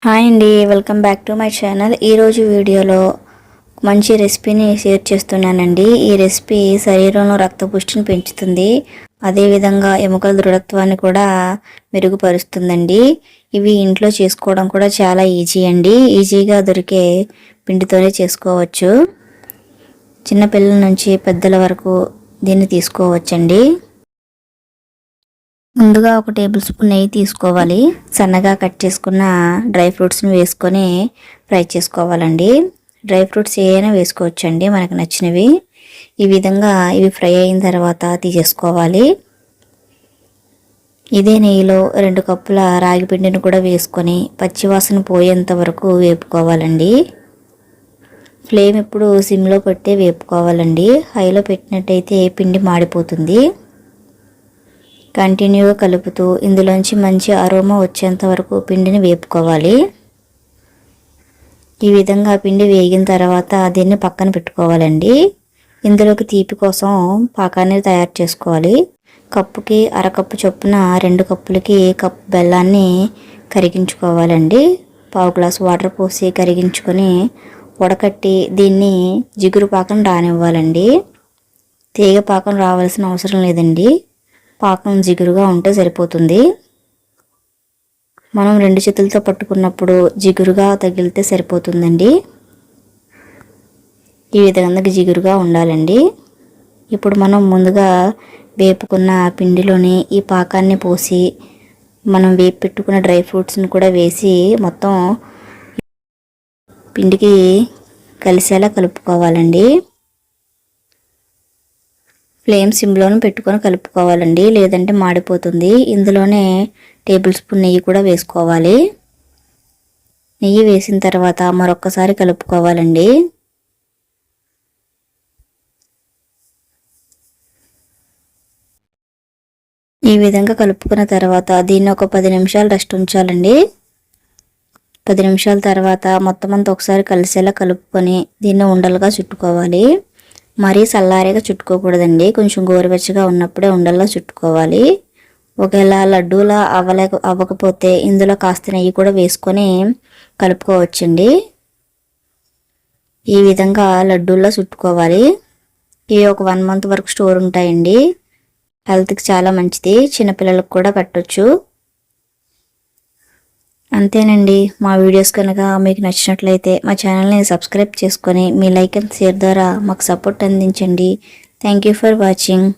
Hi అండి, welcome back to my channel. ఈరోజు వీడియోలో మంచి రెసిపీని షేర్ చేస్తున్నానండి. ఈ రెసిపీ శరీరంలో రక్తపుష్టిని పెంచుతుంది, అదేవిధంగా ఎముకల దృఢత్వాన్ని కూడా మెరుగుపరుస్తుందండి. ఇవి ఇంట్లో చేసుకోవడం కూడా చాలా ఈజీ అండి. ఈజీగా దొరికే పిండితోనే చేసుకోవచ్చు. చిన్నపిల్లల నుంచి పెద్దల వరకు దీన్ని తీసుకోవచ్చండి. ముందుగా ఒక టేబుల్ స్పూన్ నెయ్యి తీసుకోవాలి. సన్నగా కట్ చేసుకున్న డ్రై ఫ్రూట్స్ని వేసుకొని ఫ్రై చేసుకోవాలండి. డ్రై ఫ్రూట్స్ ఏమైనా వేసుకోవచ్చండి, మనకు నచ్చినవి. ఈ విధంగా ఇవి ఫ్రై అయిన తర్వాత తీసేసుకోవాలి. ఇదే నెయ్యిలో 2 కప్పుల రాగి పిండిని కూడా వేసుకొని పచ్చివాసన పోయేంత వరకు వేపుకోవాలండి. ఫ్లేమ్ ఇప్పుడు సిమ్లో పెట్టే వేపుకోవాలండి. హైలో పెట్టినట్టయితే పిండి మాడిపోతుంది. కంటిన్యూగా కలుపుతూ ఇందులోంచి మంచి అరోమా వచ్చేంత వరకు పిండిని వేపుకోవాలి. ఈ విధంగా పిండి వేగిన తర్వాత దీన్ని పక్కన పెట్టుకోవాలండి. ఇందులోకి తీపి కోసం పాకాన్ని తయారు చేసుకోవాలి. కప్పుకి అరకప్పు చొప్పున 2 కప్పులకి కప్పు బెల్లాన్ని కరిగించుకోవాలండి. పావు గ్లాసు వాటర్ పోసి కరిగించుకొని వడకట్టి దీన్ని జిగురు పాకం రానివ్వాలండి. తీగ పాకం రావాల్సిన అవసరం లేదండి, పాకం జిగురుగా ఉంటే సరిపోతుంది. మనం 2 చేతులతో పట్టుకున్నప్పుడు జిగురుగా తగిలితే సరిపోతుందండి. ఈ విధంగా జిగురుగా ఉండాలండి. ఇప్పుడు మనం ముందుగా వేపుకున్న పిండిలోని ఈ పాకాన్ని పోసి మనం వేపు పెట్టుకున్న డ్రై ఫ్రూట్స్ని కూడా వేసి మొత్తం పిండికి కలిసేలా కలుపుకోవాలండి. ఫ్లేమ్ సిమ్లోనే పెట్టుకొని కలుపుకోవాలండి, లేదంటే మాడిపోతుంది. ఇందులోనే టేబుల్ స్పూన్ నెయ్యి కూడా వేసుకోవాలి. నెయ్యి వేసిన తర్వాత మరొక్కసారి కలుపుకోవాలండి. ఈ విధంగా కలుపుకున్న తర్వాత దీన్ని ఒక 10 నిమిషాలు రెస్ట్ ఉంచాలండి. 10 నిమిషాల తర్వాత మొత్తం అంతా ఒకసారి కలిసేలా కలుపుకొని దీన్ని ఉండలుగా చుట్టుకోవాలి. మరీ చల్లారేగా చుట్టుకోకూడదండి, కొంచెం గోరువెచ్చగా ఉన్నప్పుడే ఉండల్లా చుట్టుకోవాలి. ఒకవేళ లడ్డూలా అవ్వకపోతే ఇందులో కాస్త నెయ్యి కూడా వేసుకొని కలుపుకోవచ్చండి. ఈ విధంగా లడ్డూల్లో చుట్టుకోవాలి. ఇవి ఒక 1 మంత్ వరకు స్టోర్ ఉంటాయండి. హెల్త్కి చాలా మంచిది, చిన్నపిల్లలకు కూడా పెట్టొచ్చు. అంతేనండి. మా వీడియోస్ కనుక మీకు నచ్చినట్లయితే మా ఛానల్ని సబ్స్క్రైబ్ చేసుకొని మీ లైక్ అండ్ షేర్ ద్వారా మాకు సపోర్ట్ అందించండి. Thank you for watching.